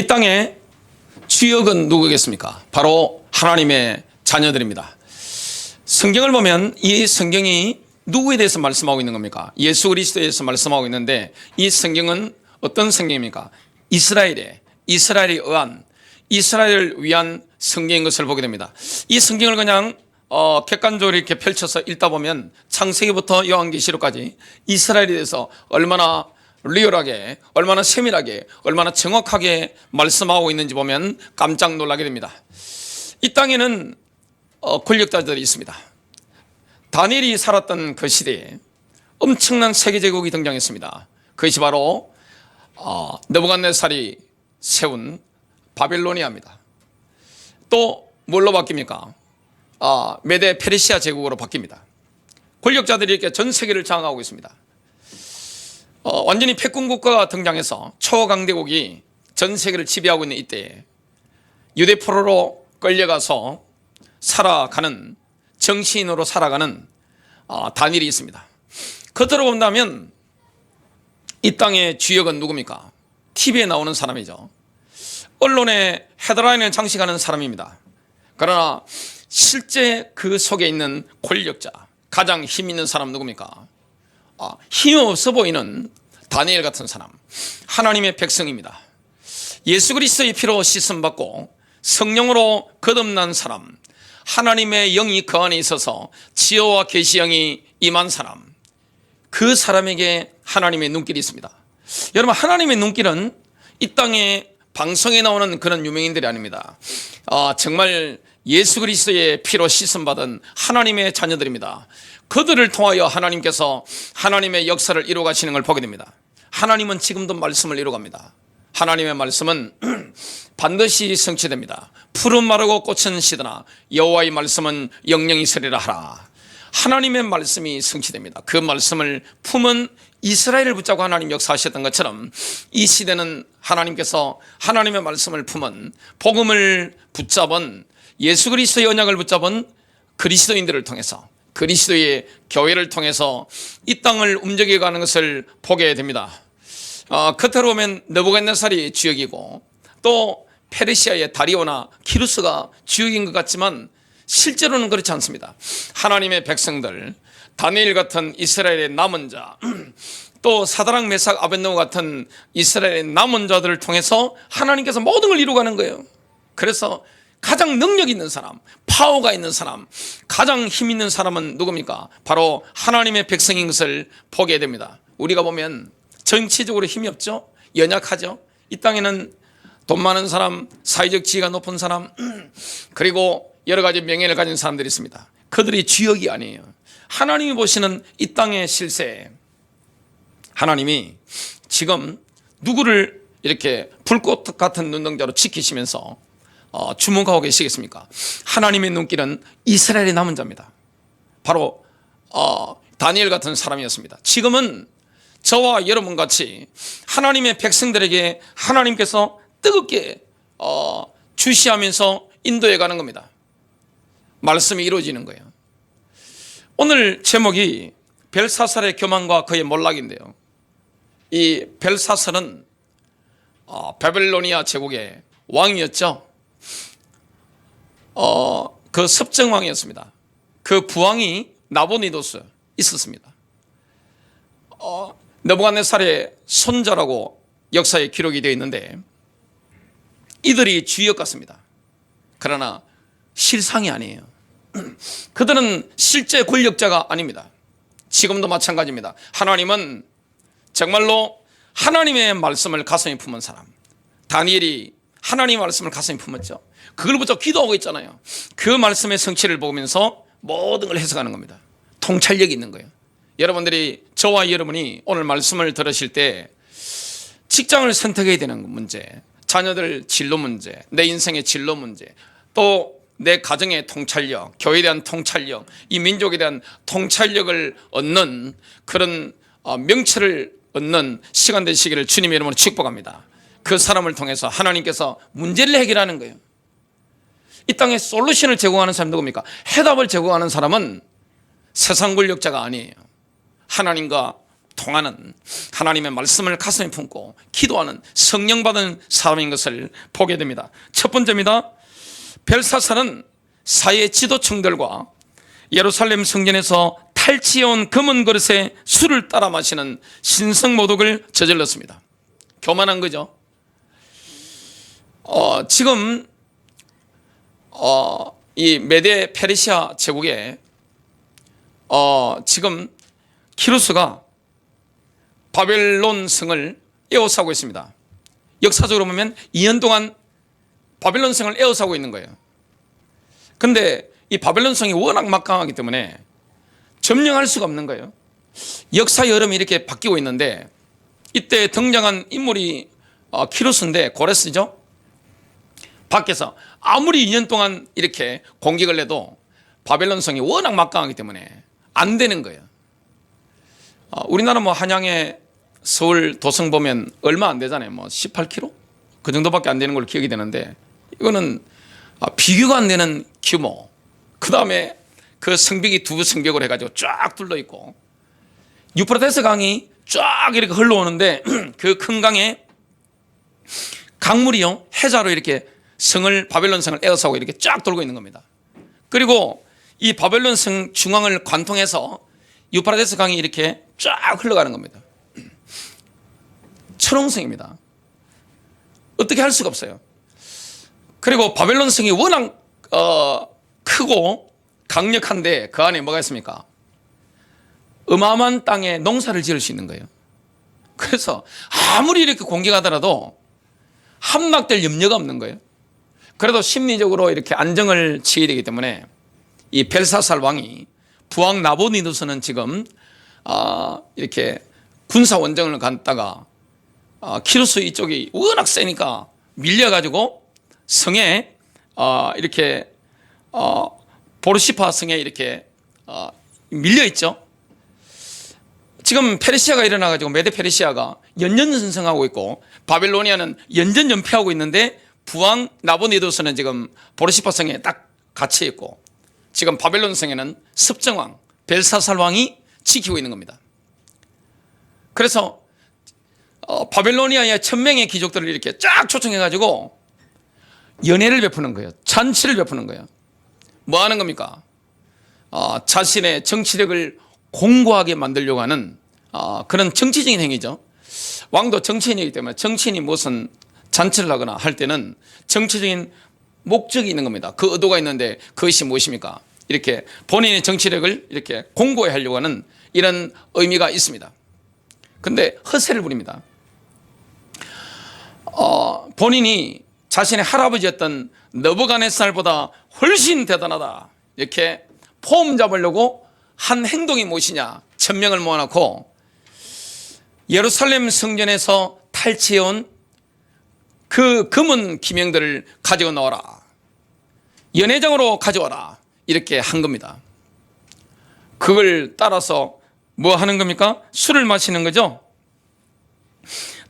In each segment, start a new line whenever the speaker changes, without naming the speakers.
이 땅의 주역은 누구겠습니까? 바로 하나님의 자녀들입니다. 성경을 보면 이 성경이 누구에 대해서 말씀하고 있는 겁니까? 예수 그리스도에 대해서 말씀하고 있는데, 이 성경은 어떤 성경입니까? 이스라엘을 위한 성경인 것을 보게 됩니다. 이 성경을 그냥 객관적으로 이렇게 펼쳐서 읽다 보면 창세기부터 요한계시록까지 이스라엘에 대해서 얼마나 리얼하게, 얼마나 세밀하게, 얼마나 정확하게 말씀하고 있는지 보면 깜짝 놀라게 됩니다. 이 땅에는 권력자들이 있습니다. 다니엘이 살았던 그 시대에 엄청난 세계제국이 등장했습니다. 그것이 바로 느부갓네살이 세운 바빌로니아입니다. 또 뭘로 바뀝니까? 메데 페르시아 제국으로 바뀝니다. 권력자들이 이렇게 전 세계를 장악하고 있습니다. 완전히 패권국가가 등장해서 초강대국이 전 세계를 지배하고 있는 이때에 유대포로로 끌려가서 살아가는, 정치인으로 살아가는 다니엘이 있습니다. 겉으로 본다면 이 땅의 주역은 누굽니까? TV에 나오는 사람이죠. 언론의 헤드라인을 장식하는 사람입니다. 그러나 실제 그 속에 있는 권력자, 가장 힘 있는 사람 누굽니까? 힘없어 보이는 다니엘 같은 사람, 하나님의 백성입니다. 예수 그리스도의 피로 씻음받고 성령으로 거듭난 사람, 하나님의 영이 그 안에 있어서 지혜와 계시영이 임한 사람, 그 사람에게 하나님의 눈길이 있습니다. 여러분, 하나님의 눈길은 이 땅에 방송에 나오는 그런 유명인들이 아닙니다. 정말 예수 그리스도의 피로 씻음받은 하나님의 자녀들입니다. 그들을 통하여 하나님께서 하나님의 역사를 이루어가시는 걸 보게 됩니다. 하나님은 지금도 말씀을 이루어갑니다. 하나님의 말씀은 반드시 성취됩니다. 푸른 마르고 꽃은 시드나 여호와의 말씀은 영영이 서리라 하라. 하나님의 말씀이 성취됩니다. 그 말씀을 품은 이스라엘을 붙잡고 하나님 역사하셨던 것처럼 이 시대는 하나님께서 하나님의 말씀을 품은, 복음을 붙잡은, 예수 그리스도의 언약을 붙잡은 그리스도인들을 통해서, 그리스도의 교회를 통해서 이 땅을 움직여가는 것을 보게 됩니다. 겉으로 보면 느부갓네살이 주역이고 또 페르시아의 다리오나 키루스가 주역인 것 같지만 실제로는 그렇지 않습니다. 하나님의 백성들, 다니엘 같은 이스라엘의 남은 자, 또 사드락 메삭 아벳느고 같은 이스라엘의 남은 자들을 통해서 하나님께서 모든 걸 이루어가는 거예요. 그래서 가장 능력 있는 사람, 파워가 있는 사람, 가장 힘 있는 사람은 누굽니까? 바로 하나님의 백성인 것을 보게 됩니다. 우리가 보면 정치적으로 힘이 없죠? 연약하죠? 이 땅에는 돈 많은 사람, 사회적 지위가 높은 사람, 그리고 여러 가지 명예를 가진 사람들이 있습니다. 그들이 주역이 아니에요. 하나님이 보시는 이 땅의 실세, 하나님이 지금 누구를 이렇게 불꽃 같은 눈동자로 지키시면서 주목하고 계시겠습니까? 하나님의 눈길은 이스라엘의 남은 자입니다. 바로 다니엘 같은 사람이었습니다. 지금은 저와 여러분 같이 하나님의 백성들에게 하나님께서 뜨겁게 주시하면서 인도해 가는 겁니다. 말씀이 이루어지는 거예요. 오늘 제목이 벨사살의 교만과 그의 몰락인데요. 이 벨사살은 바빌로니아 제국의 왕이었죠. 그 섭정왕이었습니다. 그 부왕이 나보니도스 있었습니다. 느부갓네살의 손자라고 역사에 기록이 되어 있는데 이들이 주역 같습니다. 그러나 실상이 아니에요. 그들은 실제 권력자가 아닙니다. 지금도 마찬가지입니다. 하나님은 정말로 하나님의 말씀을 가슴에 품은 사람, 다니엘이 하나님의 말씀을 가슴에 품었죠. 그걸 붙잡고 기도하고 있잖아요. 그 말씀의 성취를 보면서 모든 걸 해석하는 겁니다. 통찰력이 있는 거예요. 여러분들이, 저와 여러분이 오늘 말씀을 들으실 때 직장을 선택해야 되는 문제, 자녀들 진로 문제, 내 인생의 진로 문제, 또 내 가정의 통찰력, 교회에 대한 통찰력, 이 민족에 대한 통찰력을 얻는 그런 명철을 얻는 시간 되시기를 주님의 이름으로 축복합니다. 그 사람을 통해서 하나님께서 문제를 해결하는 거예요. 이 땅에 솔루션을 제공하는 사람 누굽니까? 해답을 제공하는 사람은 세상 권력자가 아니에요. 하나님과 통하는 하나님의 말씀을 가슴에 품고 기도하는 성령 받은 사람인 것을 보게 됩니다. 첫 번째입니다. 벨사살은 사회 지도층들과 예루살렘 성전에서 탈취해온 금은 그릇에 술을 따라 마시는 신성모독을 저질렀습니다. 교만한 거죠. 지금 이 메데 페르시아 제국에 지금 키루스가 바벨론 성을 에워싸고 있습니다. 역사적으로 보면 2년 동안 바벨론 성을 에워싸고 있는 거예요. 근데 이 바벨론 성이 워낙 막강하기 때문에 점령할 수가 없는 거예요. 역사의 흐름이 이렇게 바뀌고 있는데 이때 등장한 인물이 키루스인데 고레스죠. 밖에서 아무리 2년 동안 이렇게 공격을 해도 바벨론 성이 워낙 막강하기 때문에 안 되는 거예요. 우리나라 뭐 한양에 서울 도성 보면 얼마 안 되잖아요. 뭐 18km? 그 정도밖에 안 되는 걸로 기억이 되는데 이거는 비교가 안 되는 규모. 그 다음에 그 성벽이 두 성벽을 해가지고 쫙 둘러 있고 유프라테스 강이 쫙 이렇게 흘러오는데 그 큰 강에 강물이요 해자로 이렇게 성을 바벨론 성을 에워싸고 이렇게 쫙 돌고 있는 겁니다. 그리고 이 바벨론 성 중앙을 관통해서 유프라테스 강이 이렇게 쫙 흘러가는 겁니다. 철옹성입니다. 어떻게 할 수가 없어요. 그리고 바벨론 성이 워낙 크고 강력한데 그 안에 뭐가 있습니까? 어마어마한 땅에 농사를 지을 수 있는 거예요. 그래서 아무리 이렇게 공격하더라도 함락될 염려가 없는 거예요. 그래도 심리적으로 이렇게 안정을 취해야 되기 때문에 이 벨사살 왕이 부왕 나보니두스는 지금 이렇게 군사 원정을 갔다가 키루스 이쪽이 워낙 세니까 밀려가지고 성에 이렇게 보르시파 성에 이렇게 밀려 있죠. 지금 페르시아가 일어나가지고 메데 페르시아가 연전전승하고 있고 바벨로니아는 연전연패하고 있는데 부왕 나보니두스는 지금 보르시파 성에 딱 갇혀 있고 지금 바벨론 성에는 습정왕 벨사살 왕이 지키고 있는 겁니다. 그래서 바벨로니아의 1000명의 귀족들을 이렇게 쫙 초청해가지고 연회를 베푸는 거예요. 잔치를 베푸는 거예요. 뭐 하는 겁니까? 자신의 정치력을 공고하게 만들려고 하는 그런 정치적인 행위죠. 왕도 정치인이기 때문에 정치인이 무슨 잔치를 하거나 할 때는 정치적인 목적이 있는 겁니다. 그 의도가 있는데 그것이 무엇입니까? 이렇게 본인의 정치력을 이렇게 공고히 하려고 하는 이런 의미가 있습니다. 근데 허세를 부립니다. 본인이 자신의 할아버지였던 느부갓네살보다 훨씬 대단하다 이렇게 폼 잡으려고 한 행동이 무엇이냐 1000명을 모아놓고 예루살렘 성전에서 탈취해온 그 금은 기명들을 가지고 나와라 연회장으로 가져와라 이렇게 한 겁니다. 그걸 따라서 뭐 하는 겁니까? 술을 마시는 거죠.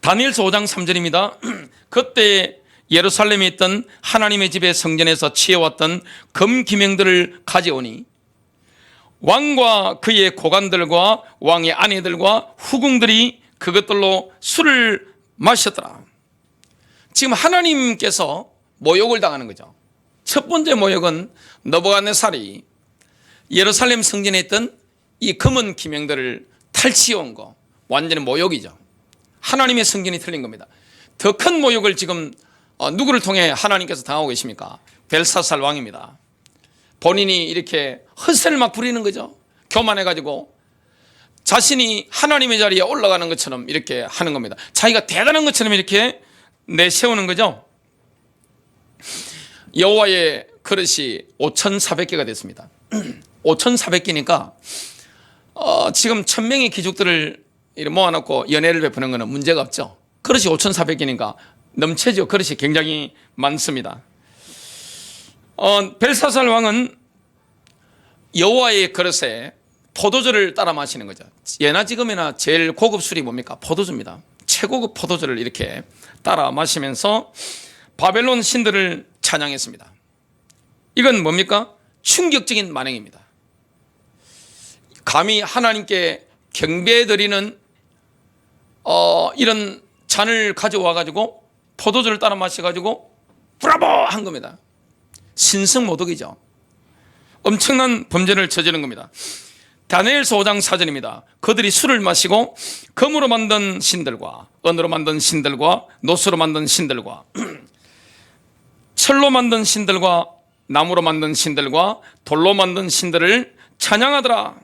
다니엘서 5장 3절입니다. 그때 예루살렘에 있던 하나님의 집의 성전에서 취해왔던 금 기명들을 가져오니 왕과 그의 고관들과 왕의 아내들과 후궁들이 그것들로 술을 마셨더라. 지금 하나님께서 모욕을 당하는 거죠. 첫 번째 모욕은 느부갓네살이 예루살렘 성전에 있던 이 금은 기명들을 탈취해온 거 완전히 모욕이죠. 하나님의 성전이 틀린 겁니다. 더 큰 모욕을 지금 누구를 통해 하나님께서 당하고 계십니까? 벨사살 왕입니다. 본인이 이렇게 헛세를 막 부리는 거죠. 교만해가지고 자신이 하나님의 자리에 올라가는 것처럼 이렇게 하는 겁니다. 자기가 대단한 것처럼 이렇게 내세우는 거죠. 여호와의 그릇이 5,400개가 됐습니다. 5,400개니까 지금 1000명의 귀족들을 모아놓고 연회를 베푸는 것은 문제가 없죠. 그릇이 5,400개니까 넘쳐죠. 그릇이 굉장히 많습니다. 벨사살 왕은 여호와의 그릇에 포도주를 따라 마시는 거죠. 예나 지금이나 제일 고급 술이 뭡니까? 포도주입니다. 최고급 포도주를 이렇게 따라 마시면서 바벨론 신들을 찬양했습니다. 이건 뭡니까? 충격적인 만행입니다. 감히 하나님께 경배드리는 이런 잔을 가져와 가지고 포도주를 따라 마셔 가지고 브라보 한 겁니다. 신성모독이죠. 엄청난 범죄를 저지른 겁니다. 다니엘서 5장 4절입니다. 그들이 술을 마시고 금으로 만든 신들과 은으로 만든 신들과 노수로 만든 신들과 철로 만든 신들과 나무로 만든 신들과 돌로 만든 신들을 찬양하더라.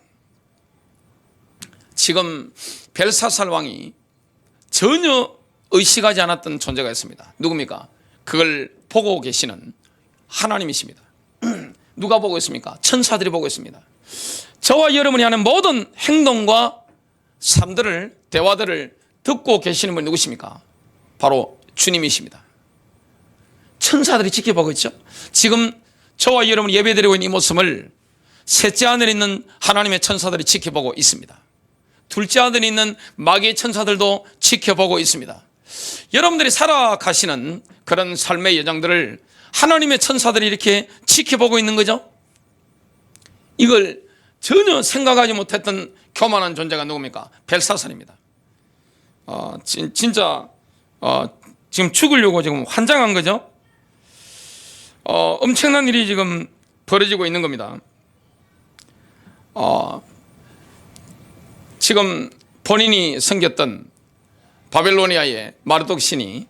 지금 벨사살 왕이 전혀 의식하지 않았던 존재가 있습니다. 누굽니까? 그걸 보고 계시는 하나님이십니다. 누가 보고 있습니까? 천사들이 보고 있습니다. 저와 여러분이 하는 모든 행동과 삶들을, 대화들을 듣고 계시는 분이 누구십니까? 바로 주님이십니다. 천사들이 지켜보고 있죠. 지금 저와 여러분이 예배드리고 있는 이 모습을 셋째 하늘에 있는 하나님의 천사들이 지켜보고 있습니다. 둘째 하늘에 있는 마귀의 천사들도 지켜보고 있습니다. 여러분들이 살아가시는 그런 삶의 여정들을 하나님의 천사들이 이렇게 지켜보고 있는 거죠. 이걸 전혀 생각하지 못했던 교만한 존재가 누굽니까? 벨사살입니다. 진짜 지금 죽으려고 지금 환장한 거죠. 엄청난 일이 지금 벌어지고 있는 겁니다. 지금 본인이 섬겼던 바벨로니아의 마르독 신이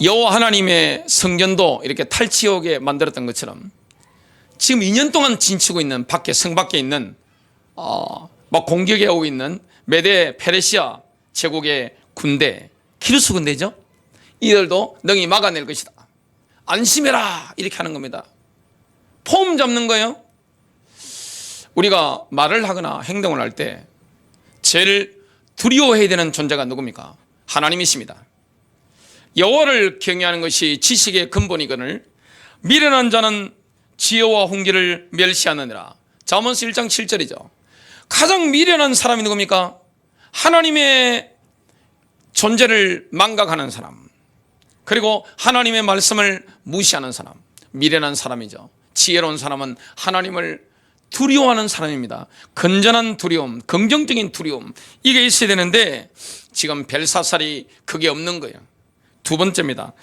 여호와 하나님의 성전도 이렇게 탈취하게 만들었던 것처럼 지금 2년 동안 진치고 있는 성 밖에 있는 막 공격해 오고 있는 메데 페르시아 제국의 군대, 키루스 군대죠. 이들도 능히 막아낼 것이다. 안심해라 이렇게 하는 겁니다. 폼 잡는 거예요. 우리가 말을 하거나 행동을 할 때 제일 두려워해야 되는 존재가 누굽니까? 하나님이십니다. 여호와를 경외하는 것이 지식의 근본이거늘 미련한 자는 지혜와 훈계를 멸시하느니라. 잠언서 1장 7절이죠. 가장 미련한 사람이 누굽니까? 하나님의 존재를 망각하는 사람, 그리고 하나님의 말씀을 무시하는 사람, 미련한 사람이죠. 지혜로운 사람은 하나님을 두려워하는 사람입니다. 건전한 두려움, 긍정적인 두려움, 이게 있어야 되는데 지금 벨사살이 그게 없는 거예요. 두 번째입니다.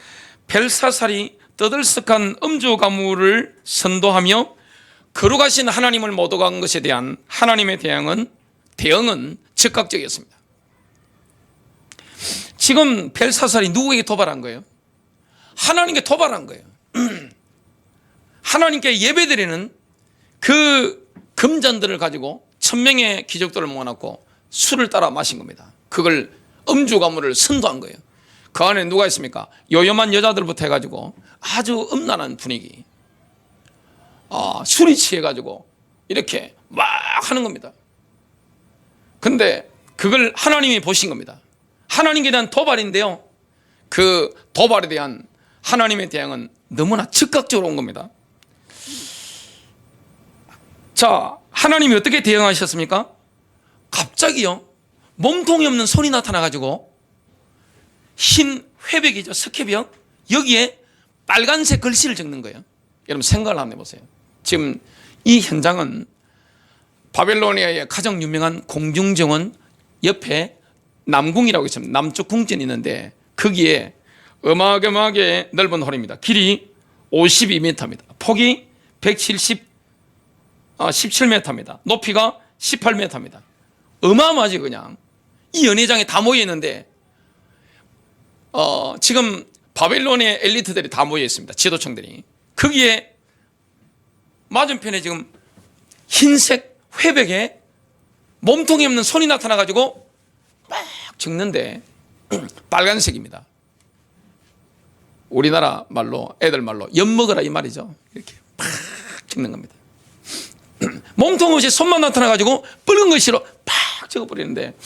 벨사살이 떠들썩한 음주 가무를 선도하며 거룩하신 하나님을 모독한 것에 대한 하나님의 대응은 즉각적이었습니다. 지금 벨사살이 누구에게 도발한 거예요? 하나님께 도발한 거예요. 하나님께 예배드리는 그 금잔들을 가지고 1000명의 귀족들을 모아놓고 술을 따라 마신 겁니다. 그걸 음주 가무를 선도한 거예요. 그 안에 누가 있습니까? 요염한 여자들부터 해가지고 아주 음란한 분위기, 술이 취해가지고 이렇게 막 하는 겁니다. 근데 그걸 하나님이 보신 겁니다. 하나님께 대한 도발인데요, 그 도발에 대한 하나님의 대응은 너무나 즉각적으로 온 겁니다. 자, 하나님이 어떻게 대응하셨습니까? 갑자기요, 몸통이 없는 손이 나타나가지고 흰 회백이죠, 스케비요, 여기에 빨간색 글씨를 적는 거예요. 여러분 생각을 한번 해보세요. 지금 이 현장은 바벨로니아의 가장 유명한 공중정원 옆에 남궁이라고 있습니다. 남쪽 궁전이 있는데 거기에 어마어마하게 넓은 홀입니다. 길이 52m입니다. 폭이 17m입니다. 높이가 18m입니다. 어마어마하지 그냥. 이 연회장에 다 모여 있는데 지금 바벨론의 엘리트들이 다 모여 있습니다. 지도층들이. 거기에 맞은편에 지금 흰색 회백에 몸통이 없는 손이 나타나가지고 막 적는데 빨간색입니다. 우리나라 말로, 애들 말로 엿먹어라 이 말이죠. 이렇게 팍 적는 겁니다. 몸통 없이 손만 나타나가지고 붉은 글씨로 팍 적어버리는데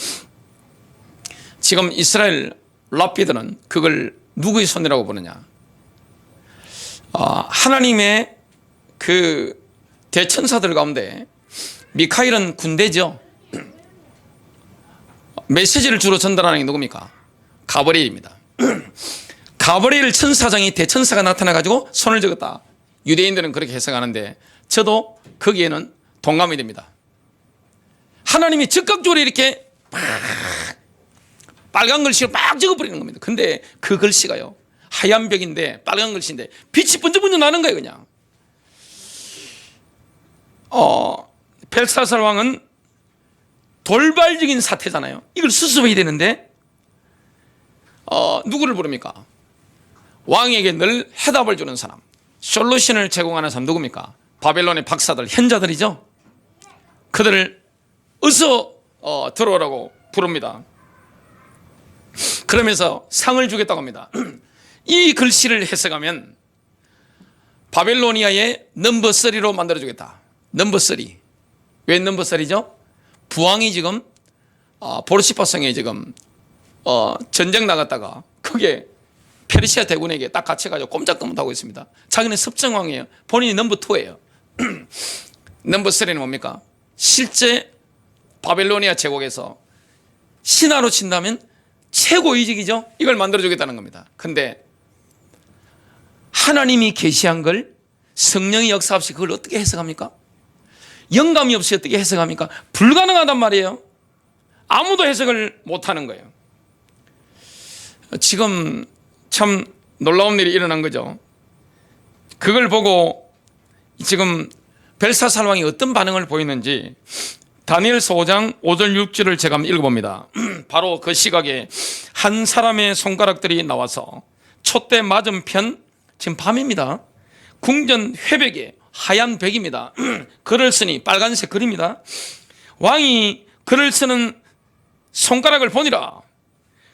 지금 이스라엘 랍비들은 그걸 누구의 손이라고 부르냐? 하나님의 그 대천사들 가운데 미카엘은 군대죠. 메시지를 주로 전달하는 게 누굽니까? 가브리엘입니다. 가브리엘 천사장이 대천사가 나타나가지고 손을 적었다. 유대인들은 그렇게 해석하는데 저도 거기에는 동감이 됩니다. 하나님이 즉각적으로 이렇게 빨간 글씨로 막 적어버리는 겁니다. 근데 그 글씨가요, 하얀 벽인데 빨간 글씨인데 빛이 번쩍번쩍 나는 거예요. 그냥 벨사살 왕은 돌발적인 사태잖아요. 이걸 수습해야 되는데 누구를 부릅니까? 왕에게 늘 해답을 주는 사람, 솔루션을 제공하는 사람 누굽니까? 바벨론의 박사들, 현자들이죠. 그들을 어서 들어오라고 부릅니다. 그러면서 상을 주겠다고 합니다. 이 글씨를 해석하면 바벨로니아의 넘버 3로 만들어주겠다. 넘버 3. 왜 넘버 3죠? 부왕이 지금 보르시파성에 지금 전쟁 나갔다가 그게 페르시아 대군에게 딱 갇혀가지고 꼼짝도 못하고 있습니다. 자기는 섭정왕이에요. 본인이 넘버 2예요. 넘버 3는 뭡니까? 실제 바벨로니아 제국에서 신화로 친다면 최고 이직이죠. 이걸 만들어주겠다는 겁니다. 근데 하나님이 계시한 걸 성령의 역사 없이 그걸 어떻게 해석합니까? 영감이 없이 어떻게 해석합니까? 불가능하단 말이에요. 아무도 해석을 못하는 거예요. 지금 참 놀라운 일이 일어난 거죠. 그걸 보고 지금 벨사살 왕이 어떤 반응을 보이는지 다니엘서 5장 5절 6절을 제가 한번 읽어봅니다. 바로 그 시각에 한 사람의 손가락들이 나와서 촛대 맞은편, 지금 밤입니다, 궁전 회백에 하얀 벽입니다. 글을 쓰니 빨간색 글입니다. 왕이 글을 쓰는 손가락을 보니라.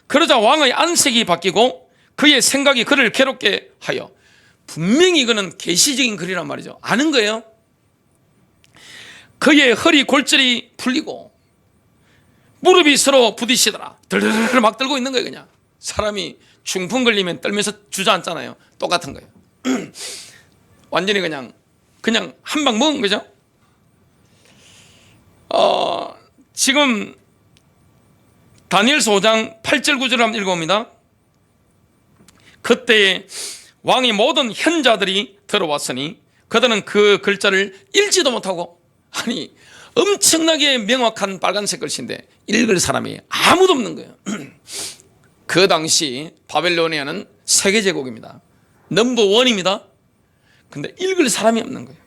그러자 왕의 안색이 바뀌고 그의 생각이 그를 괴롭게 하여, 분명히 이거는 계시적인 글이란 말이죠. 아는 거예요. 그의 허리 골절이 풀리고 무릎이 서로 부딪히더라. 들들들 막 떨고 있는 거예요. 그냥 사람이 중풍 걸리면 떨면서 주저앉잖아요. 똑같은 거예요. 완전히 그냥 한 방 먹은 거죠. 지금 다니엘서 5장 8절 9절을 한번 읽어봅니다. 그때 왕이 모든 현자들이 들어왔으니 그들은 그 글자를 읽지도 못하고, 아니 엄청나게 명확한 빨간색 글씨인데 읽을 사람이 아무도 없는 거예요. 그 당시 바벨로니아는 세계제국입니다. 넘버 1입니다. 근데 읽을 사람이 없는 거예요.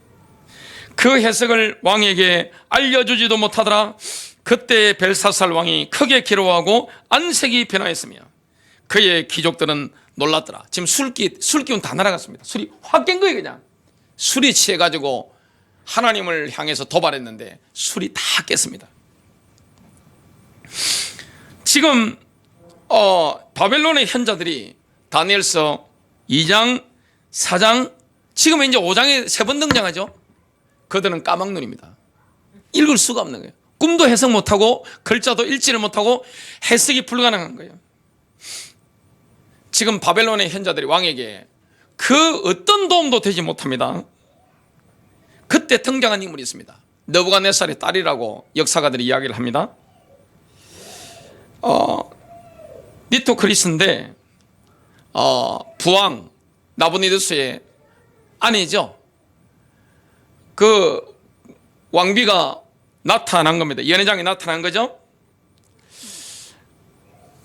그 해석을 왕에게 알려주지도 못하더라. 그때 벨사살 왕이 크게 괴로워하고 안색이 변화했으며 그의 귀족들은 놀랐더라. 지금 술 기운 다 날아갔습니다. 술이 확 깬 거예요. 그냥 술이 취해가지고 하나님을 향해서 도발했는데 술이 다 깼습니다. 지금 바벨론의 현자들이 다니엘서 2장 4장 지금 이제 5장에 3번 등장하죠. 그들은 까막눈입니다. 읽을 수가 없는 거예요. 꿈도 해석 못하고 글자도 읽지를 못하고 해석이 불가능한 거예요. 지금 바벨론의 현자들이 왕에게 그 어떤 도움도 되지 못합니다. 그때 등장한 인물이 있습니다. 느부갓네살의 딸이라고 역사가들이 이야기를 합니다. 니토크리스인데 부왕 나부니두스의 아내죠. 그 왕비가 나타난 겁니다. 연회장에 나타난 거죠.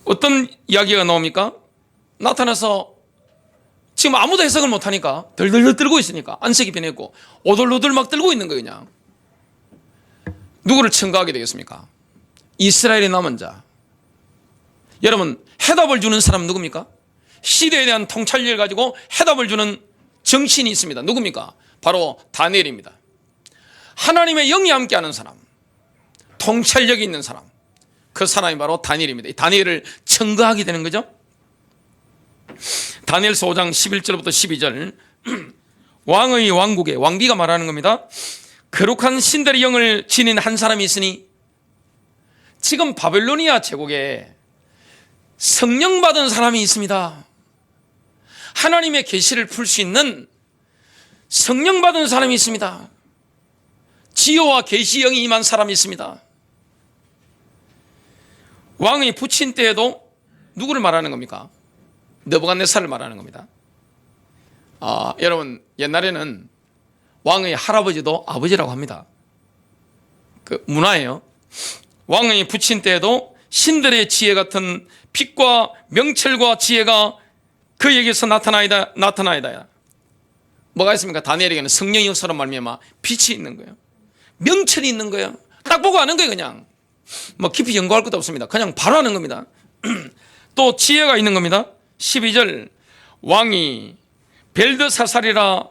어떤 이야기가 나옵니까? 나타나서 지금 아무도 해석을 못하니까 덜덜덜 떨고 있으니까 안색이 변했고 오돌오돌 막 떨고 있는 거예요. 그냥 누구를 청구하게 되겠습니까? 이스라엘의 남은 자. 여러분, 해답을 주는 사람은 누굽니까? 시대에 대한 통찰력을 가지고 해답을 주는 정치인이 있습니다. 누굽니까? 바로 다니엘입니다. 하나님의 영이 함께하는 사람, 통찰력이 있는 사람, 그 사람이 바로 다니엘입니다. 이 다니엘을 청구하게 되는 거죠. 다니엘서 5장 11절부터 12절 왕의 왕국에, 왕비가 말하는 겁니다. 거룩한 신들의 영을 지닌 한 사람이 있으니, 지금 바벨로니아 제국에 성령 받은 사람이 있습니다. 하나님의 계시를 풀 수 있는 성령 받은 사람이 있습니다. 지혜와 계시 영이 임한 사람이 있습니다. 왕의 부친 때에도 누구를 말하는 겁니까? 느부갓네살을 말하는 겁니다. 여러분, 옛날에는 왕의 할아버지도 아버지라고 합니다. 그 문화예요. 왕의 부친 때에도 신들의 지혜 같은 빛과 명철과 지혜가 그에게서 나타나이다. 뭐가 있습니까? 다니엘에게는 성령의 역사로 말미암아 빛이 있는 거예요. 명철이 있는 거예요. 딱 보고 아는 거예요. 그냥 뭐 깊이 연구할 것도 없습니다. 그냥 바로 하는 겁니다. 또 지혜가 있는 겁니다. 12절, 왕이 벨드사살이라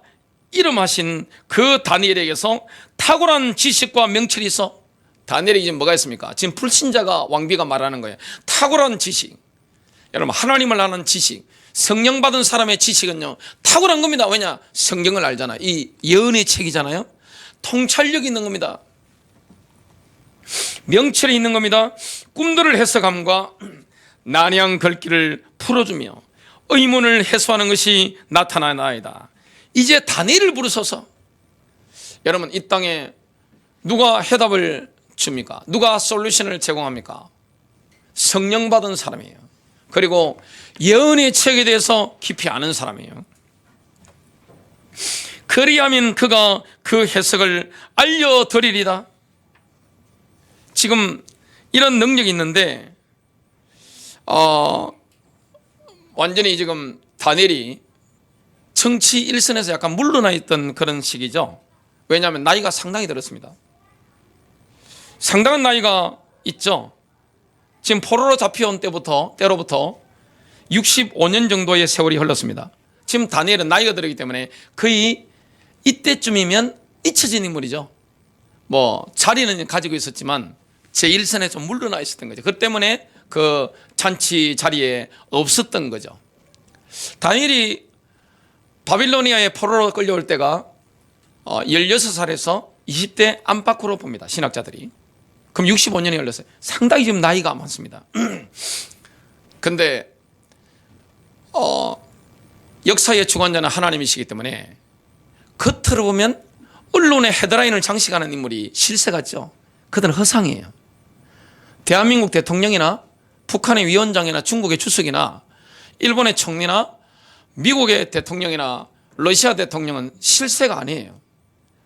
이름하신 그 다니엘에게서 탁월한 지식과 명철이 있어. 다니엘이 지금 뭐가 있습니까? 지금 불신자가 왕비가 말하는 거예요. 탁월한 지식. 여러분, 하나님을 아는 지식, 성령 받은 사람의 지식은요 탁월한 겁니다. 왜냐? 성경을 알잖아. 이 예언의 책이잖아요. 통찰력이 있는 겁니다. 명철이 있는 겁니다. 꿈들을 해석함과 난해한 글귀를 풀어주며 의문을 해소하는 것이 나타나나이다. 이제 다니엘을 부르소서. 여러분, 이 땅에 누가 해답을 줍니까? 누가 솔루션을 제공합니까? 성령 받은 사람이에요. 그리고 예언의 책에 대해서 깊이 아는 사람이에요. 그리하면 그가 그 해석을 알려드리리다. 지금 이런 능력이 있는데 완전히 지금 다니엘이 정치 일선에서 약간 물러나 있던 그런 시기죠. 왜냐하면 나이가 상당히 들었습니다. 상당한 나이가 있죠. 지금 포로로 잡혀온 때로부터 65년 정도의 세월이 흘렀습니다. 지금 다니엘은 나이가 들었기 때문에 거의 이때쯤이면 잊혀진 인물이죠. 뭐 자리는 가지고 있었지만 제1선에 좀 물러나 있었던 거죠. 그 때문에 그 잔치 자리에 없었던 거죠. 다니엘이 바빌로니아에 포로로 끌려올 때가 16살에서 20대 안팎으로 봅니다. 신학자들이. 그럼 65년이 흘렀어요. 상당히 지금 나이가 많습니다. 근데 역사의 주관자는 하나님이시기 때문에 겉으로 보면 언론의 헤드라인을 장식하는 인물이 실세 같죠. 그들은 허상이에요. 대한민국 대통령이나 북한의 위원장이나 중국의 주석이나 일본의 총리나 미국의 대통령이나 러시아 대통령은 실세가 아니에요.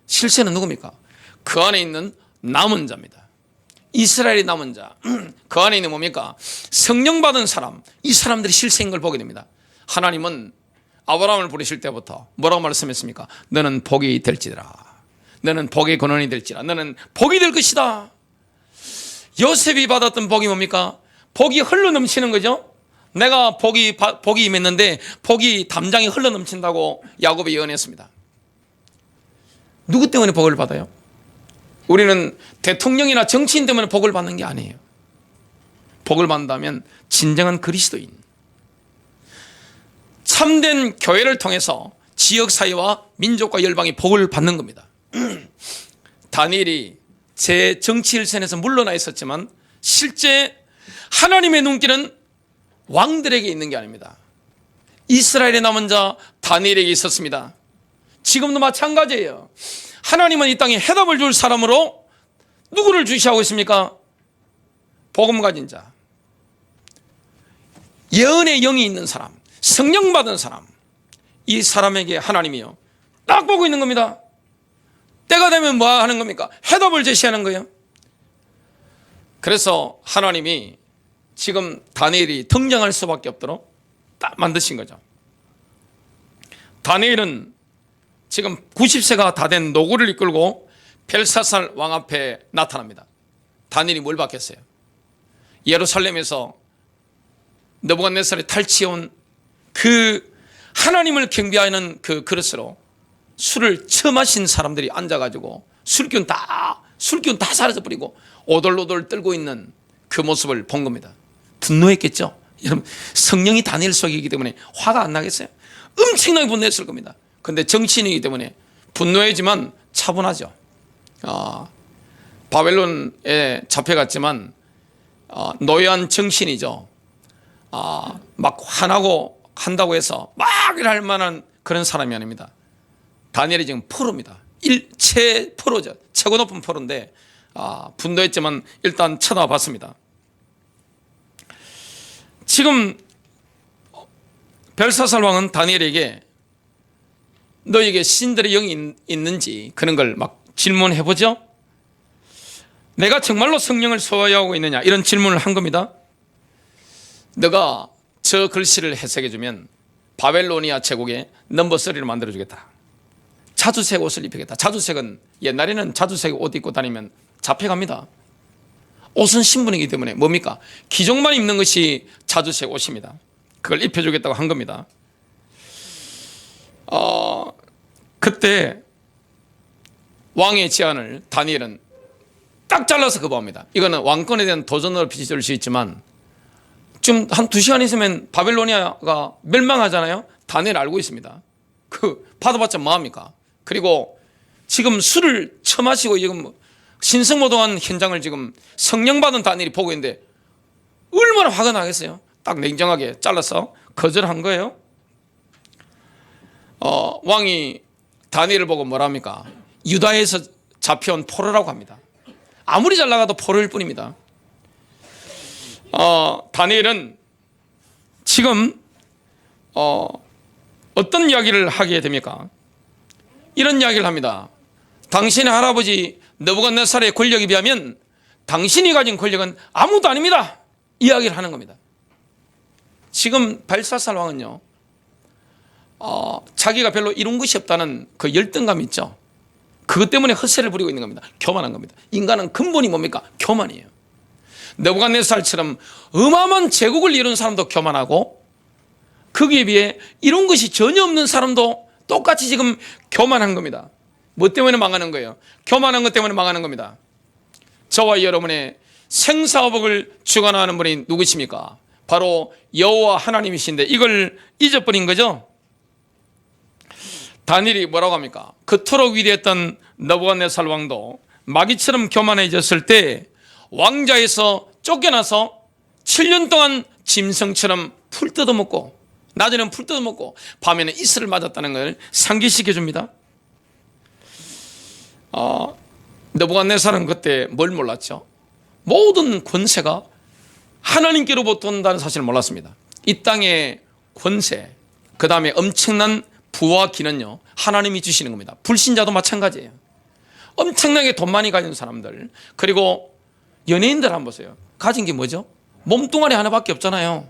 실세는 누굽니까? 그 안에 있는 남은 자입니다. 이스라엘의 남은 자. 그 안에 있는 뭡니까? 성령 받은 사람. 이 사람들이 실세인 걸 보게 됩니다. 하나님은 아브라함을 부르실 때부터 뭐라고 말씀했습니까? 너는 복이 될지라. 너는 복의 근원이 될지라. 너는 복이 될 것이다. 요셉이 받았던 복이 뭡니까? 복이 흘러넘치는 거죠. 내가 복이 임했는데 복이 담장에 흘러넘친다고 야곱이 예언했습니다. 누구 때문에 복을 받아요? 우리는 대통령이나 정치인 때문에 복을 받는 게 아니에요. 복을 받는다면 진정한 그리스도인, 참된 교회를 통해서 지역사회와 민족과 열방이 복을 받는 겁니다. 다니엘이 제 정치 일선에서 물러나 있었지만 실제 하나님의 눈길은 왕들에게 있는 게 아닙니다. 이스라엘의 남은 자 다니엘에게 있었습니다. 지금도 마찬가지예요. 하나님은 이 땅에 해답을 줄 사람으로 누구를 주시하고 있습니까? 복음 가진 자, 예언의 영이 있는 사람, 성령 받은 사람, 이 사람에게 하나님이요 딱 보고 있는 겁니다. 때가 되면 뭐 하는 겁니까? 해답을 제시하는 거예요. 그래서 하나님이 지금 다니엘이 등장할 수밖에 없도록 딱 만드신 거죠. 다니엘은 지금 90세가 다 된 노구를 이끌고 벨사살 왕 앞에 나타납니다. 다니엘이 뭘 받겠어요? 예루살렘에서 느부갓네살이 탈취해온 그 하나님을 경배하는 그 그릇으로 술을 처마신 사람들이 앉아가지고 술기운 다 사라져버리고 오돌오돌 떨고 있는 그 모습을 본 겁니다. 분노했겠죠. 여러분, 성령이 다니엘 속이기 때문에 화가 안 나겠어요? 엄청나게 분노했을 겁니다. 근데 정치인이기 때문에 분노하지만 차분하죠. 바벨론에 잡혀갔지만 노예한 정신이죠. 막 화나고 한다고 해서 막 일할 만한 그런 사람이 아닙니다. 다니엘이 지금 포로입니다. 최포로죠. 최고 높은 포로인데 분노했지만 일단 쳐다봤습니다. 지금 벨사살 왕은 다니엘에게 너에게 신들의 영이 있는지 그런 걸 막 질문해보죠. 내가 정말로 성령을 소유하고 있느냐, 이런 질문을 한 겁니다. 너가 저 글씨를 해석해 주면 바벨로니아 제국의 넘버 3를 만들어 주겠다. 자주색 옷을 입히겠다. 자주색은 옛날에는 자주색 옷 입고 다니면 잡혀갑니다. 옷은 신분이기 때문에 뭡니까? 귀족만 입는 것이 자주색 옷입니다. 그걸 입혀주겠다고 한 겁니다. 그때 왕의 제안을 다니엘은 딱 잘라서 거부합니다. 이거는 왕권에 대한 도전으로 비춰질 수 있지만 지금 한 2시간 있으면 바벨로니아가 멸망하잖아요. 다니엘 알고 있습니다. 받아봤자 뭐합니까? 그리고 지금 술을 처마시고 지금 신성모독한 현장을 지금 성령 받은 다니엘이 보고 있는데 얼마나 화가 나겠어요? 딱 냉정하게 잘라서 거절한 거예요. 왕이 다니엘을 보고 뭐라 합니까? 유다에서 잡혀온 포로라고 합니다. 아무리 잘 나가도 포로일 뿐입니다. 다니엘은 지금 어떤 이야기를 하게 됩니까? 이런 이야기를 합니다. 당신의 할아버지 느부갓네살의 권력에 비하면 당신이 가진 권력은 아무도 아닙니다. 이야기를 하는 겁니다. 지금 벨사살 왕은요, 자기가 별로 이룬 것이 없다는 그 열등감이 있죠. 그것 때문에 헛세를 부리고 있는 겁니다. 교만한 겁니다. 인간은 근본이 뭡니까? 교만이에요. 느부갓네살처럼 어마어마한 제국을 이룬 사람도 교만하고, 거기에 비해 이룬 것이 전혀 없는 사람도 똑같이 지금 교만한 겁니다. 뭐 때문에 망하는 거예요? 교만한 것 때문에 망하는 겁니다. 저와 여러분의 생사업을 주관하는 분이 누구십니까? 바로 여호와 하나님이신데 이걸 잊어버린 거죠. 다니엘이 뭐라고 합니까? 그토록 위대했던 느부갓네살 왕도 마귀처럼 교만해졌을 때 왕자에서 쫓겨나서 7년 동안 짐승처럼 풀 뜯어먹고, 낮에는 풀 뜯어먹고 밤에는 이슬을 맞았다는 걸 상기시켜 줍니다. 느부갓네살은 그때 뭘 몰랐죠? 모든 권세가 하나님께로부터 온다는 사실을 몰랐습니다. 이 땅의 권세, 그 다음에 엄청난 부와 기는요, 하나님이 주시는 겁니다. 불신자도 마찬가지예요. 엄청나게 돈 많이 가진 사람들, 그리고 연예인들 한번 보세요. 가진 게 뭐죠? 몸뚱아리 하나밖에 없잖아요.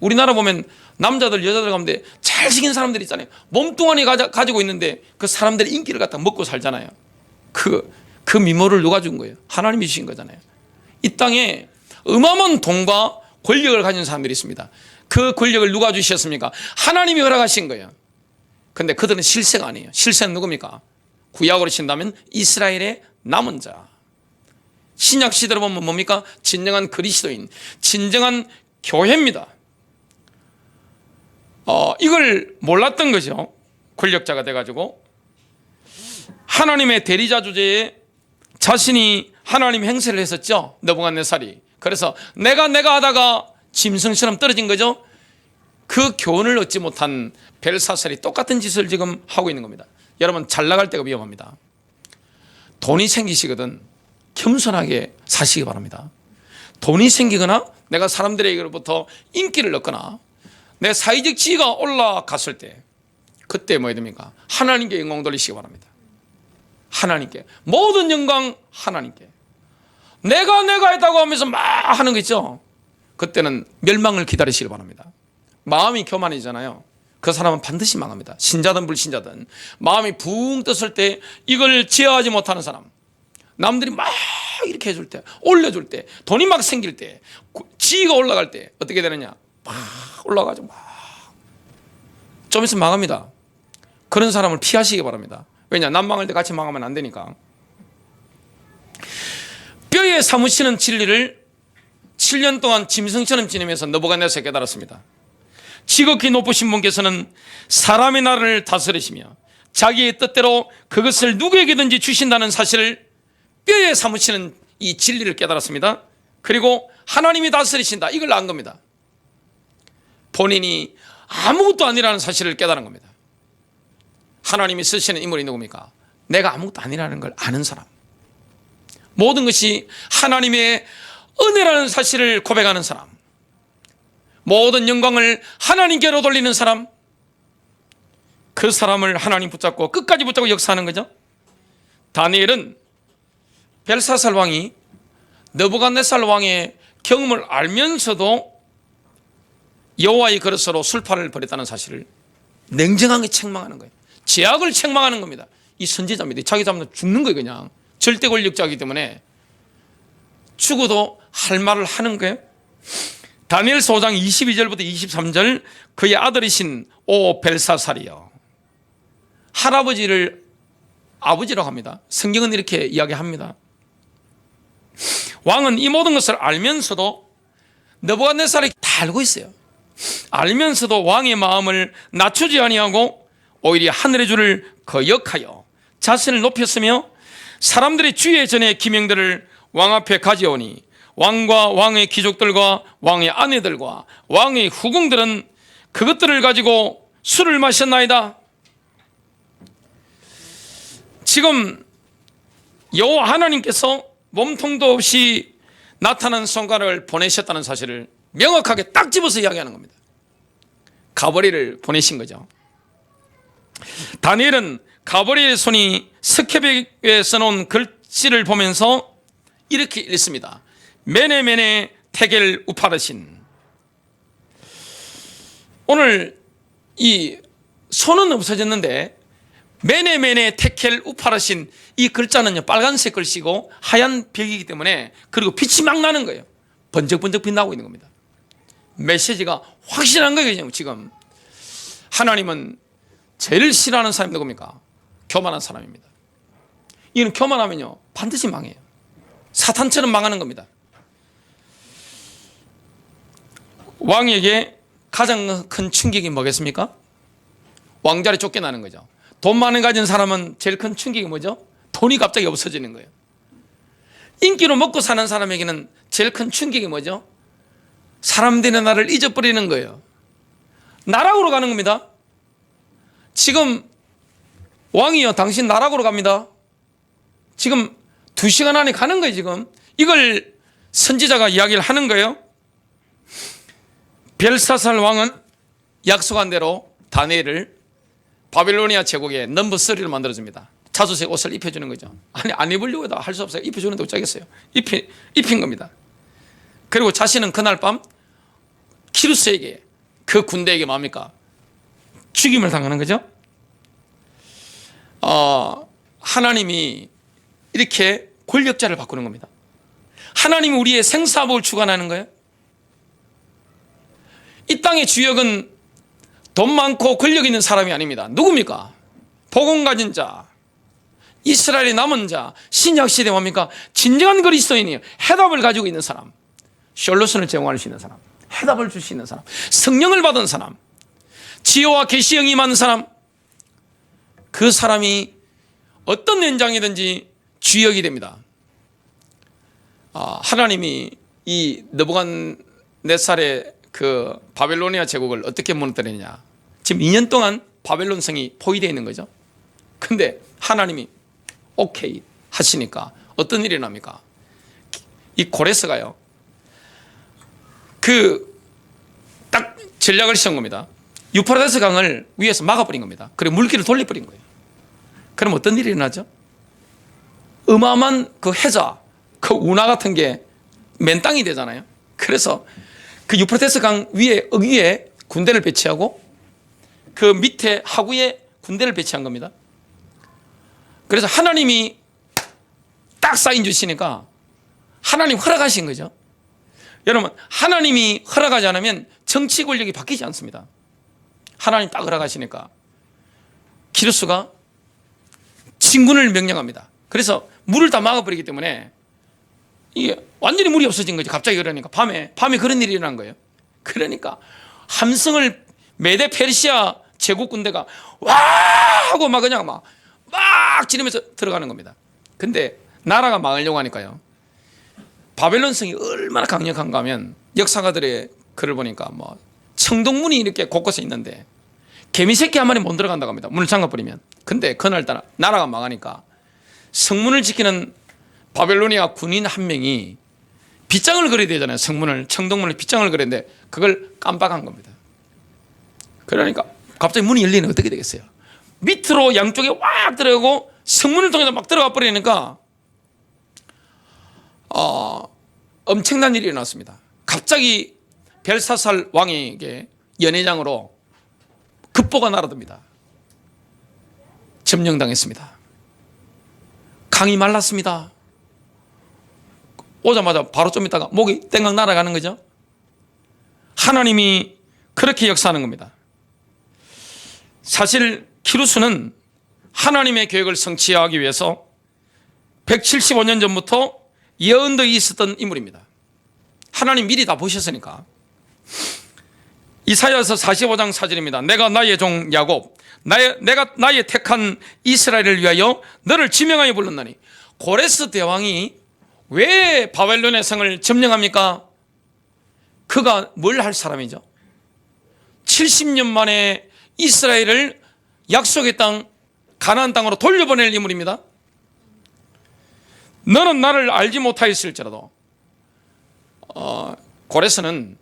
우리나라 보면 남자들 여자들 가운데 잘생긴 사람들 있잖아요. 몸뚱아리 가지고 있는데 그 사람들의 인기를 갖다 먹고 살잖아요. 그 미모를 누가 준 거예요? 하나님이 주신 거잖아요. 이 땅에 어마어마한 돈과 권력을 가진 사람들이 있습니다. 그 권력을 누가 주셨습니까? 하나님이 허락하신 거예요. 근데 그들은 실세가 아니에요. 실세는 누굽니까? 구약으로 친다면 이스라엘의 남은 자. 신약 시대로 보면 뭡니까? 진정한 그리스도인, 진정한 교회입니다. 이걸 몰랐던 거죠. 권력자가 돼가지고 하나님의 대리자 주제에 자신이 하나님 행세를 했었죠. 느부갓네살이. 그래서 내가 하다가 짐승처럼 떨어진 거죠. 그 교훈을 얻지 못한 벨사살이 똑같은 짓을 지금 하고 있는 겁니다. 여러분, 잘 나갈 때가 위험합니다. 돈이 생기시거든 겸손하게 사시기 바랍니다. 돈이 생기거나 내가 사람들에게로부터 인기를 얻거나 내 사회적 지위가 올라갔을 때, 그때 뭐 해야 됩니까? 하나님께 영광 돌리시기 바랍니다. 하나님께 모든 영광, 하나님께. 내가 했다고 하면서 막 하는 거 있죠. 그때는 멸망을 기다리시기 바랍니다. 마음이 교만이잖아요. 그 사람은 반드시 망합니다. 신자든 불신자든 마음이 붕 떴을 때 이걸 제어하지 못하는 사람, 남들이 막 이렇게 해줄 때, 올려줄 때, 돈이 막 생길 때, 지위가 올라갈 때 어떻게 되느냐? 막 올라가죠. 막 좀 있으면 망합니다. 그런 사람을 피하시기 바랍니다. 왜냐? 남 망할 때 같이 망하면 안 되니까. 뼈에 사무치는 진리를 7년 동안 짐승처럼 지내면서 느부갓네살이 깨달았습니다. 지극히 높으신 분께서는 사람의 나라를 다스리시며 자기의 뜻대로 그것을 누구에게든지 주신다는 사실을 뼈에 사무치는 이 진리를 깨달았습니다. 그리고 하나님이 다스리신다, 이걸 안 겁니다. 본인이 아무것도 아니라는 사실을 깨달은 겁니다. 하나님이 쓰시는 인물이 누굽니까? 내가 아무것도 아니라는 걸 아는 사람, 모든 것이 하나님의 은혜라는 사실을 고백하는 사람, 모든 영광을 하나님께로 돌리는 사람, 그 사람을 하나님 붙잡고 끝까지 붙잡고 역사하는 거죠. 다니엘은 벨사살 왕이 느부갓네살 왕의 경험을 알면서도 여호와의 그릇으로 술판을 벌였다는 사실을 냉정하게 책망하는 거예요. 죄악을 책망하는 겁니다. 이 선지자입니다. 자기 잡으면 죽는 거예요. 그냥 절대 권력자이기 때문에 죽어도 할 말을 하는 거예요. 다니엘서 5장 22절부터 23절 그의 아들이신 오 벨사살이요. 할아버지를 아버지라고 합니다. 성경은 이렇게 이야기합니다. 왕은 이 모든 것을 알면서도 느부갓네살이 다 알고 있어요. 알면서도 왕의 마음을 낮추지 아니하고 오히려 하늘의 주를 거역하여 자신을 높였으며 사람들이 주의 전에 기명들을 왕 앞에 가져오니 왕과 왕의 귀족들과 왕의 아내들과 왕의 후궁들은 그것들을 가지고 술을 마셨나이다. 지금 여호와 하나님께서 몸통도 없이 나타난 son가를 보내셨다는 사실을 명확하게 딱 집어서 이야기하는 겁니다. 가버리를 보내신 거죠. 다니엘은 가버리의 손이 스케백에 써놓은 글씨를 보면서 이렇게 읽습니다. 메네메네 테겔 우파르신. 오늘 이 손은 없어졌는데 메네메네 테켈 우파르신 이 글자는요 빨간색 글씨고 하얀 벽이기 때문에 그리고 빛이 막 나는 거예요. 번쩍번쩍 빛나고 있는 겁니다. 메시지가 확실한 거예요. 지금 하나님은 제일 싫어하는 사람이 누굽니까? 교만한 사람입니다. 이는 교만하면요 반드시 망해요. 사탄처럼 망하는 겁니다. 왕에게 가장 큰 충격이 뭐겠습니까? 왕자리 쫓겨나는 거죠. 돈 많이 가진 사람은 제일 큰 충격이 뭐죠? 돈이 갑자기 없어지는 거예요. 인기로 먹고 사는 사람에게는 제일 큰 충격이 뭐죠? 사람들이 나를 잊어버리는 거예요. 나락으로 가는 겁니다. 지금 왕이요 당신 나락으로 갑니다. 지금 2시간 안에 가는 거예요. 지금 이걸 선지자가 이야기를 하는 거예요. 벨사살 왕은 약속한 대로 다니엘을 바빌로니아 제국의 넘버 3를 만들어줍니다. 자주색 옷을 입혀주는 거죠. 아니 안 입으려고 해도 할 수 없어요. 입혀주는데 어쩌겠어요. 입힌 겁니다. 그리고 자신은 그날 밤 키루스에게 그 군대에게 뭡니까? 죽임을 당하는 거죠. 하나님이 이렇게 권력자를 바꾸는 겁니다. 하나님이 우리의 생사복을 주관하는 거예요. 이 땅의 주역은 돈 많고 권력 있는 사람이 아닙니다. 누굽니까? 복음 가진 자, 이스라엘의 남은 자, 신약시대 뭡니까? 진정한 그리스도인이에요. 해답을 가지고 있는 사람, 솔루션을 제공할 수 있는 사람, 해답을 줄 수 있는 사람, 성령을 받은 사람, 지혜와 계시형이 임한 사람, 그 사람이 어떤 연장이든지 주역이 됩니다. 하나님이 이 느부갓네살의 그 바벨로니아 제국을 어떻게 무너뜨리느냐. 지금 2년 동안 바벨론 성이 포위되어 있는 거죠. 근데 하나님이 오케이 하시니까 어떤 일이 납니까? 이 고레스가요 그 딱 전략을 시작한 겁니다. 유프라테스 강을 위에서 막아버린 겁니다. 그리고 물길을 돌려버린 거예요. 그럼 어떤 일이 일어나죠? 어마어마한 그 해자, 그 운하 같은 게 맨땅이 되잖아요. 그래서 그 유프라테스 강 위에 어귀에 군대를 배치하고 그 밑에 하구에 군대를 배치한 겁니다. 그래서 하나님이 딱 사인 주시니까 하나님 허락하신 거죠. 여러분 하나님이 허락하지 않으면 정치 권력이 바뀌지 않습니다. 하나님 딱 허락하시니까 키루스가 진군을 명령합니다. 그래서 물을 다 막아버리기 때문에 이게 완전히 물이 없어진 거지. 갑자기 그러니까 밤에 그런 일이 일어난 거예요. 그러니까 함성을 메데 페르시아 제국 군대가 와 하고 막 그냥 막 지르면서 들어가는 겁니다. 근데 나라가 망하려고 하니까요. 바벨론 성이 얼마나 강력한가 하면 역사가들의 글을 보니까 뭐 청동문이 이렇게 곳곳에 있는데 개미새끼 한 마리 못 들어간다고 합니다. 문을 잠가버리면. 근데 그날따라 나라가 망하니까 성문을 지키는 바벨로니아 군인 한 명이 빗장을 그려야 되잖아요. 성문을, 청동문을 빗장을 그렸는데 그걸 깜빡한 겁니다. 그러니까 갑자기 문이 열리면 어떻게 되겠어요? 밑으로 양쪽에 왁 들어가고 성문을 통해서 막 들어가 버리니까 엄청난 일이 일어났습니다. 갑자기 벨사살 왕에게 연회장으로 급보가 날아듭니다. 점령당했습니다. 강이 말랐습니다. 오자마자 바로 좀 있다가 목이 땡강 날아가는 거죠. 하나님이 그렇게 역사하는 겁니다. 사실 키루스는 하나님의 계획을 성취하기 위해서 175년 전부터 예언되어 있었던 인물입니다. 하나님 미리 다 보셨으니까. 이사야서 45장 4절입니다. 내가 나의 종 야곱, 내가 나의 택한 이스라엘을 위하여 너를 지명하여 불렀나니. 고레스 대왕이 왜 바벨론의 성을 점령합니까? 그가 뭘 할 사람이죠? 70년 만에 이스라엘을 약속의 땅 가나안 땅으로 돌려보낼 인물입니다. 너는 나를 알지 못하였을지라도 고레스는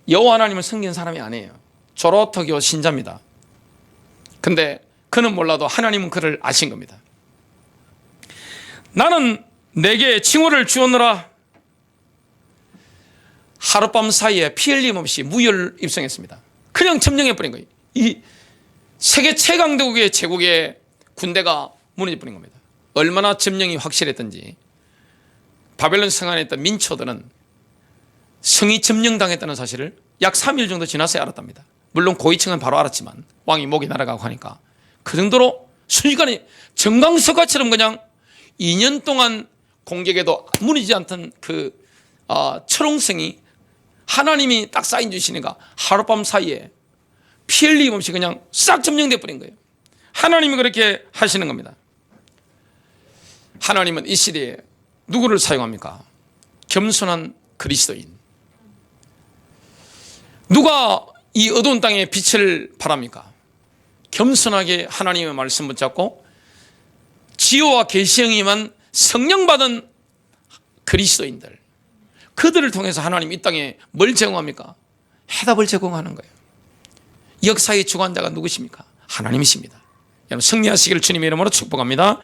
여호와 하나님을 섬긴 사람이 아니에요. 조로토교 신자입니다. 근데 그는 몰라도 하나님은 그를 아신 겁니다. 나는 내게 칭호를 주었노라. 하룻밤 사이에 피 흘림 없이 무혈 입성했습니다. 그냥 점령해버린 거예요. 이 세계 최강대국의 제국의 군대가 무너져버린 겁니다. 얼마나 점령이 확실했던지 바벨론 성 안에 있던 민초들은 성이 점령당했다는 사실을 약 3일 정도 지나서야 알았답니다. 물론 고위층은 바로 알았지만 왕이 목이 날아가고 하니까 그 정도로 순식간에 정강석화처럼 그냥 2년 동안 공격에도 무너지지 않던 그 철옹성이 하나님이 딱 사인 주시니까 하룻밤 사이에 피 흘림 없이 그냥 싹 점령돼 버린 거예요. 하나님이 그렇게 하시는 겁니다. 하나님은 이 시대에 누구를 사용합니까? 겸손한 그리스도인. 누가 이 어두운 땅에 빛을 발합니까? 겸손하게 하나님의 말씀 붙잡고 지혜와 계시형이만 성령받은 그리스도인들, 그들을 통해서 하나님 이 땅에 뭘 제공합니까? 해답을 제공하는 거예요. 역사의 주관자가 누구십니까? 하나님이십니다. 여러분 승리하시기를 주님의 이름으로 축복합니다.